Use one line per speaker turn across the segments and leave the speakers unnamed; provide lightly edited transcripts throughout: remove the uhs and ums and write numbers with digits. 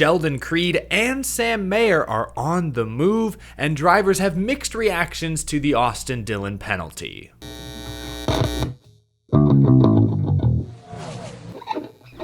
Sheldon Creed and Sam Mayer are on the move, and drivers have mixed reactions to the Austin Dillon penalty.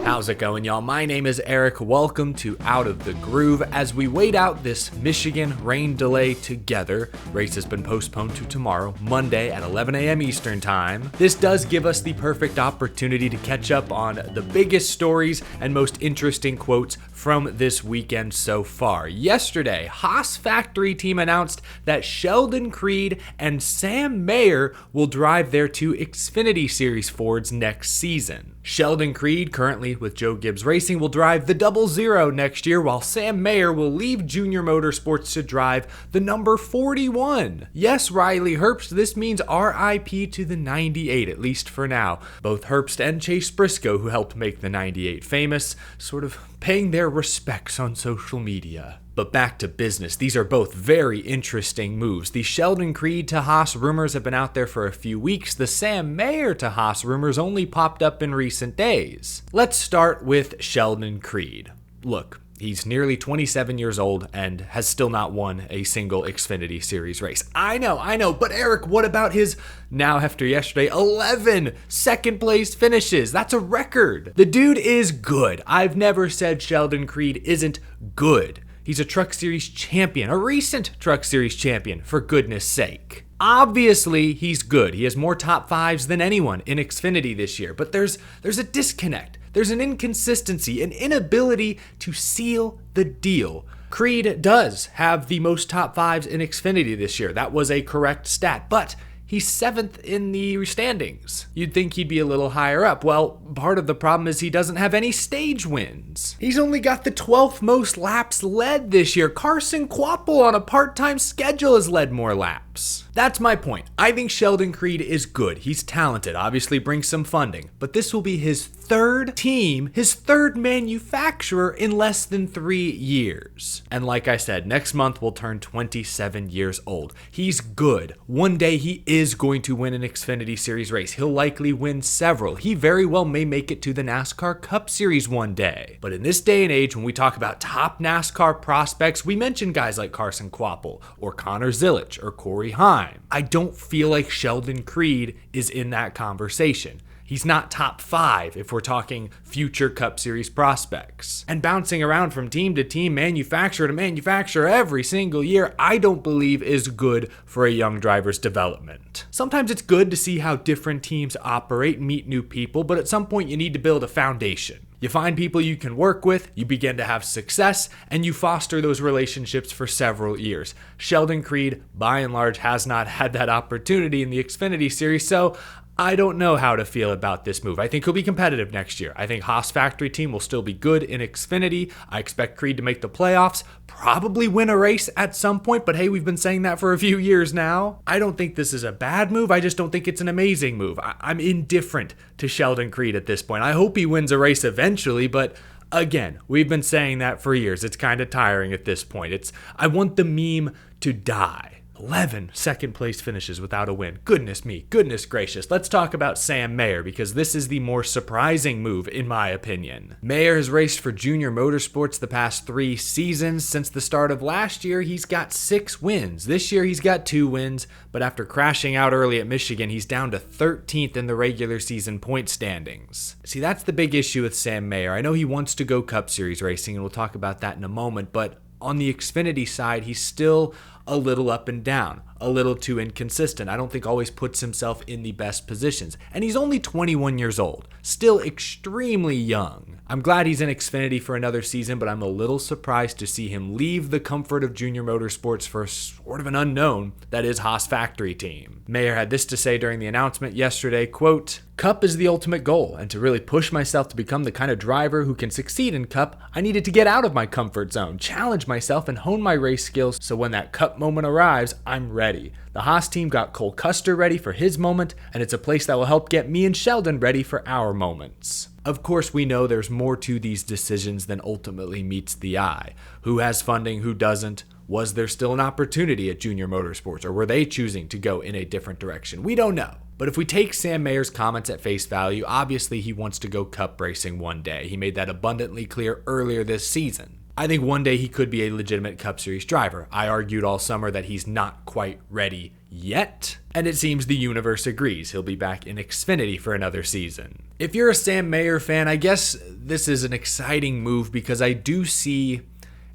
How's it going, y'all? My name is Eric. Welcome to Out of the Groove as we wait out this Michigan rain delay together. Race has been postponed to tomorrow, Monday at 11 a.m. Eastern Time. This does give us the perfect opportunity to catch up on the biggest stories and most interesting quotes from this weekend so far. Yesterday, Haas factory team announced that Sheldon Creed and Sam Mayer will drive their two Xfinity Series Fords next season. Sheldon Creed, currently with Joe Gibbs Racing, will drive the 00 next year, while Sam Mayer will leave Junior Motorsports to drive the number 41. Yes, Riley Herbst, this means RIP to the 98, at least for now. Both Herbst and Chase Briscoe, who helped make the 98 famous, sort of paying their respects on social media. But back to business. These are both very interesting moves. The Sheldon Creed to Haas rumors have been out there for a few weeks. The Sam Mayer to Haas rumors only popped up in recent days. Let's start with Sheldon Creed. Look, he's nearly 27 years old and has still not won a single Xfinity Series race. I know, but Eric, what about his, now after yesterday, 11 second place finishes? That's a record. The dude is good. I've never said Sheldon Creed isn't good. He's a Truck Series champion, a recent Truck Series champion, for goodness sake. Obviously, he's good. He has more top fives than anyone in Xfinity this year, but there's a disconnect. There's an inconsistency, an inability to seal the deal. Creed does have the most top fives in Xfinity this year. That was a correct stat, but he's 7th in the standings. You'd think he'd be a little higher up. Well, part of the problem is he doesn't have any stage wins. He's only got the 12th most laps led this year. Carson Kvapil on a part-time schedule has led more laps. That's my point. I think Sheldon Creed is good. He's talented, obviously brings some funding, but this will be his third team, his third manufacturer in less than 3 years. And like I said, next month will turn 27 years old. He's good. One day he is going to win an Xfinity Series race. He'll likely win several. He very well may make it to the NASCAR Cup Series one day. But in this day and age, when we talk about top NASCAR prospects, we mention guys like Carson Kvapil or Connor Zilisch or Corey Heim. I don't feel like Sheldon Creed is in that conversation. He's not top 5 if we're talking future Cup Series prospects. And bouncing around from team to team, manufacturer to manufacturer every single year, I don't believe is good for a young driver's development. Sometimes it's good to see how different teams operate, meet new people, but at some point you need to build a foundation. You find people you can work with, you begin to have success, and you foster those relationships for several years. Sheldon Creed, by and large, has not had that opportunity in the Xfinity Series, so I don't know how to feel about this move. I think he'll be competitive next year. I think Haas factory team will still be good in Xfinity. I expect Creed to make the playoffs, probably win a race at some point, but hey, we've been saying that for a few years now. I don't think this is a bad move. I just don't think it's an amazing move. I'm indifferent to Sheldon Creed at this point. I hope he wins a race eventually, but again, we've been saying that for years. It's kind of tiring at this point. I want the meme to die. 11 second place finishes without a win. Goodness me, goodness gracious. Let's talk about Sam Mayer, because this is the more surprising move in my opinion. Mayer has raced for Junior Motorsports the past 3 seasons. Since the start of last year, he's got 6 wins. This year he's got 2 wins, but after crashing out early at Michigan, he's down to 13th in the regular season point standings. See, that's the big issue with Sam Mayer. I know he wants to go Cup Series racing, and we'll talk about that in a moment, but on the Xfinity side, he's still a little up and down, a little too inconsistent. I don't think always puts himself in the best positions. And he's only 21 years old, still extremely young. I'm glad he's in Xfinity for another season, but I'm a little surprised to see him leave the comfort of Junior Motorsports for sort of an unknown that is Haas factory team. Mayer had this to say during the announcement yesterday, quote, "Cup is the ultimate goal, and to really push myself to become the kind of driver who can succeed in Cup, I needed to get out of my comfort zone, challenge myself, and hone my race skills so when that Cup moment arrives, I'm ready. The Haas team got Cole Custer ready for his moment, and it's a place that will help get me and Sheldon ready for our moments." Of course, we know there's more to these decisions than ultimately meets the eye. Who has funding, who doesn't? Was there still an opportunity at Junior Motorsports, or were they choosing to go in a different direction? We don't know. But if we take Sam Mayer's comments at face value, obviously he wants to go Cup racing one day. He made that abundantly clear earlier this season. I think one day he could be a legitimate Cup Series driver. I argued all summer that he's not quite ready yet, and it seems the universe agrees. He'll be back in Xfinity for another season. If you're a Sam Mayer fan, I guess this is an exciting move because I do see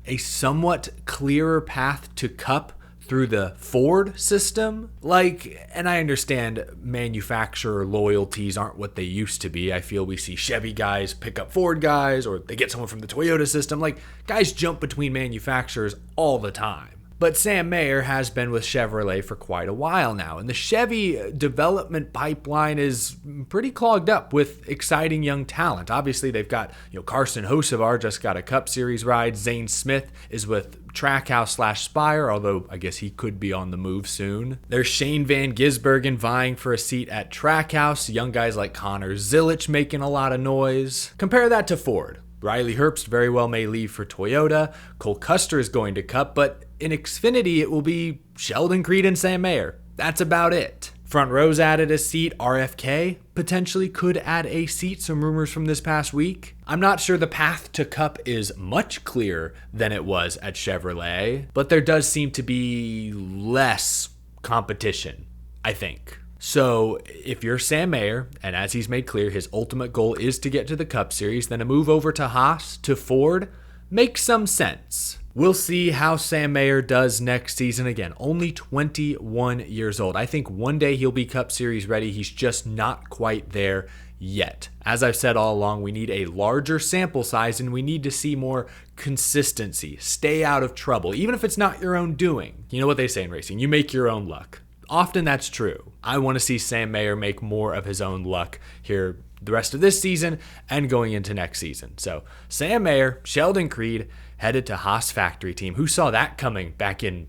a somewhat clearer path to Cup through the Ford system. And I understand manufacturer loyalties aren't what they used to be. I feel we see Chevy guys pick up Ford guys, or they get someone from the Toyota system. Guys jump between manufacturers all the time. But Sam Mayer has been with Chevrolet for quite a while now, and the Chevy development pipeline is pretty clogged up with exciting young talent. Obviously, they've got Carson Hocevar just got a Cup Series ride. Zane Smith is with Trackhouse/Spire, although I guess he could be on the move soon. There's Shane Van Gisbergen vying for a seat at Trackhouse. Young guys like Connor Zilic making a lot of noise. Compare that to Ford. Riley Herbst very well may leave for Toyota. Cole Custer is going to Cup, but in Xfinity, it will be Sheldon Creed and Sam Mayer. That's about it. Front Row's added a seat. RFK potentially could add a seat. Some rumors from this past week. I'm not sure the path to Cup is much clearer than it was at Chevrolet, but there does seem to be less competition, I think. So if you're Sam Mayer, and as he's made clear, his ultimate goal is to get to the Cup Series, then a move over to Haas, to Ford, makes some sense. We'll see how Sam Mayer does next season. Again, only 21 years old. I think one day he'll be Cup Series ready. He's just not quite there yet. As I've said all along, we need a larger sample size and we need to see more consistency. Stay out of trouble, even if it's not your own doing. You know what they say in racing, you make your own luck. Often that's true. I want to see Sam Mayer make more of his own luck here the rest of this season and going into next season. So Sam Mayer, Sheldon Creed, headed to Haas factory team. Who saw that coming back in,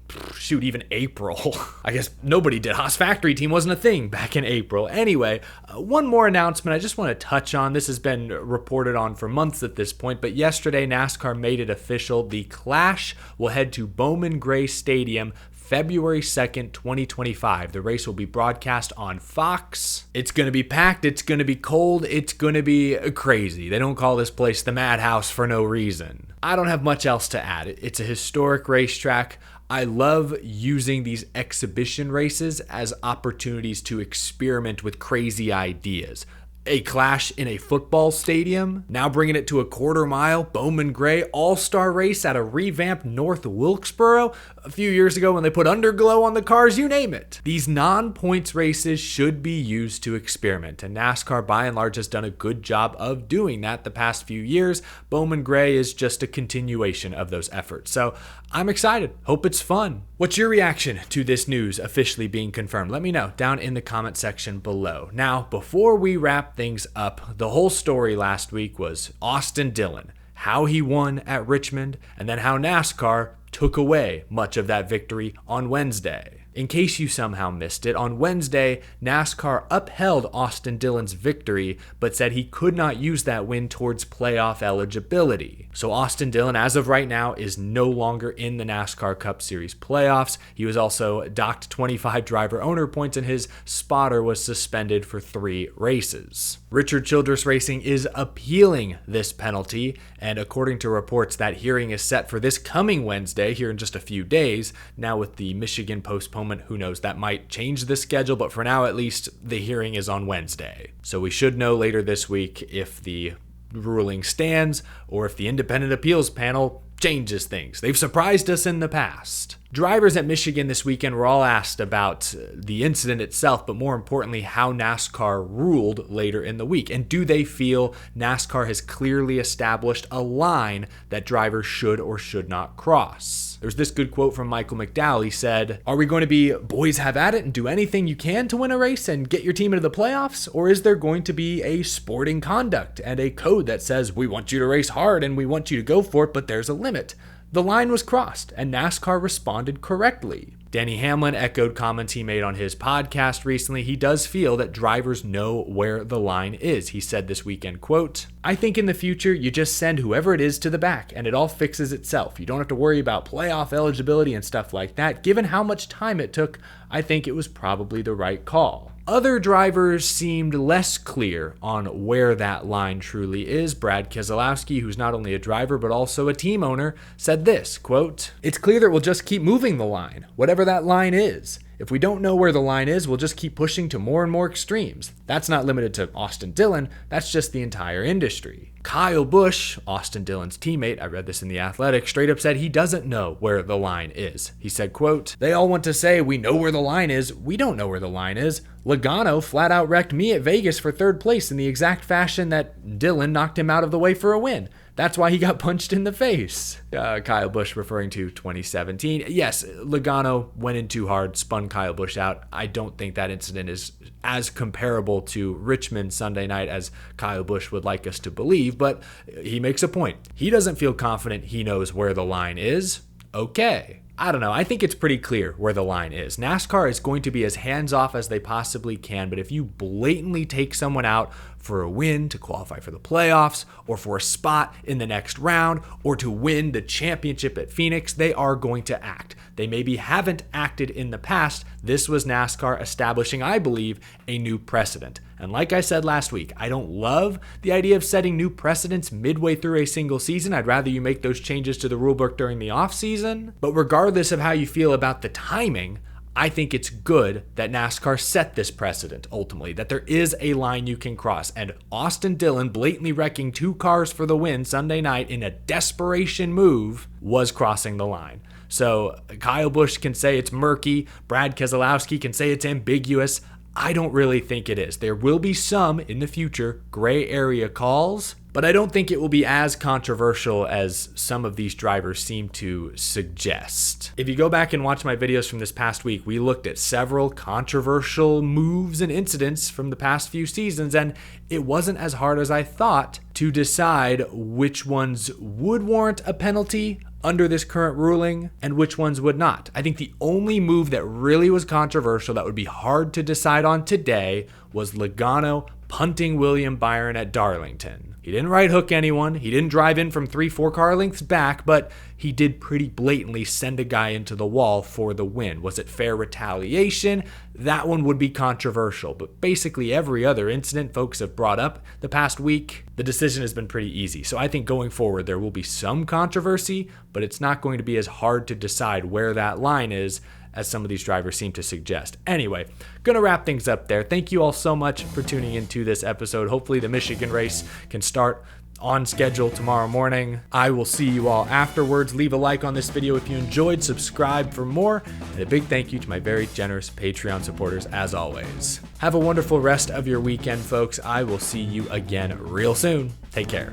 even April? I guess nobody did. Haas factory team wasn't a thing back in April. Anyway, one more announcement I just want to touch on. This has been reported on for months at this point, but yesterday NASCAR made it official. The Clash will head to Bowman Gray Stadium February 2nd, 2025. The race will be broadcast on Fox. It's going to be packed. It's going to be cold. It's going to be crazy. They don't call this place the Madhouse for no reason. I don't have much else to add. It's a historic racetrack. I love using these exhibition races as opportunities to experiment with crazy ideas. A Clash in a football stadium, now bringing it to a quarter mile, Bowman Gray all-star race at a revamped North Wilkesboro a few years ago when they put underglow on the cars, you name it. These non-points races should be used to experiment, and NASCAR by and large has done a good job of doing that the past few years. Bowman Gray is just a continuation of those efforts. So I'm excited. Hope it's fun. What's your reaction to this news officially being confirmed? Let me know down in the comment section below. Now, before we wrap things up, the whole story last week was Austin Dillon, how he won at Richmond, and then how NASCAR took away much of that victory on Wednesday. In case you somehow missed it, on Wednesday, NASCAR upheld Austin Dillon's victory, but said he could not use that win towards playoff eligibility. So Austin Dillon, as of right now, is no longer in the NASCAR Cup Series playoffs. He was also docked 25 driver owner points, and his spotter was suspended for 3 races. Richard Childress Racing is appealing this penalty, and according to reports, that hearing is set for this coming Wednesday, here in just a few days. Now with the Michigan postponement, who knows, that might change the schedule, but for now at least, the hearing is on Wednesday. So we should know later this week if the ruling stands or if the independent appeals panel changes things. They've surprised us in the past. Drivers at Michigan this weekend were all asked about the incident itself, but more importantly, how NASCAR ruled later in the week. And do they feel NASCAR has clearly established a line that drivers should or should not cross? There's this good quote from Michael McDowell. He said, "Are we going to be boys have at it and do anything you can to win a race and get your team into the playoffs? Or is there going to be a sporting conduct and a code that says we want you to race hard and we want you to go for it, but there's a limit?" The line was crossed, and NASCAR responded correctly. Danny Hamlin echoed comments he made on his podcast recently. He does feel that drivers know where the line is. He said this weekend, quote, "I think in the future, you just send whoever it is to the back, and it all fixes itself. You don't have to worry about playoff eligibility and stuff like that. Given how much time it took, I think it was probably the right call." Other drivers seemed less clear on where that line truly is. Brad Keselowski, who's not only a driver but also a team owner, said this, quote, "It's clear that we'll just keep moving the line, whatever that line is. If we don't know where the line is, we'll just keep pushing to more and more extremes. That's not limited to Austin Dillon, that's just the entire industry." Kyle Busch, Austin Dillon's teammate, I read this in The Athletic, straight up said he doesn't know where the line is. He said, quote, "They all want to say we know where the line is. We don't know where the line is. Logano flat out wrecked me at Vegas for third place in the exact fashion that Dillon knocked him out of the way for a win. That's why he got punched in the face." Kyle Busch referring to 2017. Yes, Logano went in too hard, spun Kyle Busch out. I don't think that incident is as comparable to Richmond Sunday night as Kyle Busch would like us to believe, but he makes a point. He doesn't feel confident he knows where the line is. Okay. I don't know. I think it's pretty clear where the line is. NASCAR is going to be as hands-off as they possibly can, but if you blatantly take someone out for a win to qualify for the playoffs, or for a spot in the next round, or to win the championship at Phoenix, they are going to act. They maybe haven't acted in the past. This was NASCAR establishing, I believe, a new precedent. And like I said last week, I don't love the idea of setting new precedents midway through a single season. I'd rather you make those changes to the rulebook during the offseason. But regardless of how you feel about the timing, I think it's good that NASCAR set this precedent, ultimately, that there is a line you can cross. And Austin Dillon blatantly wrecking 2 cars for the win Sunday night in a desperation move was crossing the line. So Kyle Busch can say it's murky. Brad Keselowski can say it's ambiguous. I don't really think it is. There will be some in the future gray area calls, but I don't think it will be as controversial as some of these drivers seem to suggest. If you go back and watch my videos from this past week, we looked at several controversial moves and incidents from the past few seasons, and it wasn't as hard as I thought to decide which ones would warrant a penalty under this current ruling and which ones would not. I think the only move that really was controversial that would be hard to decide on today was Logano punting William Byron at Darlington. He didn't right hook anyone. He didn't drive in from 3-4 car lengths back, but he did pretty blatantly send a guy into the wall for the win. Was it fair retaliation? That one would be controversial, but basically every other incident folks have brought up the past week, the decision has been pretty easy. So I think going forward, there will be some controversy, but it's not going to be as hard to decide where that line is as some of these drivers seem to suggest. Anyway, gonna wrap things up there. Thank you all so much for tuning into this episode. Hopefully the Michigan race can start on schedule tomorrow morning. I will see you all afterwards. Leave a like on this video if you enjoyed, subscribe for more, and a big thank you to my very generous Patreon supporters as always. Have a wonderful rest of your weekend, folks. I will see you again real soon. Take care.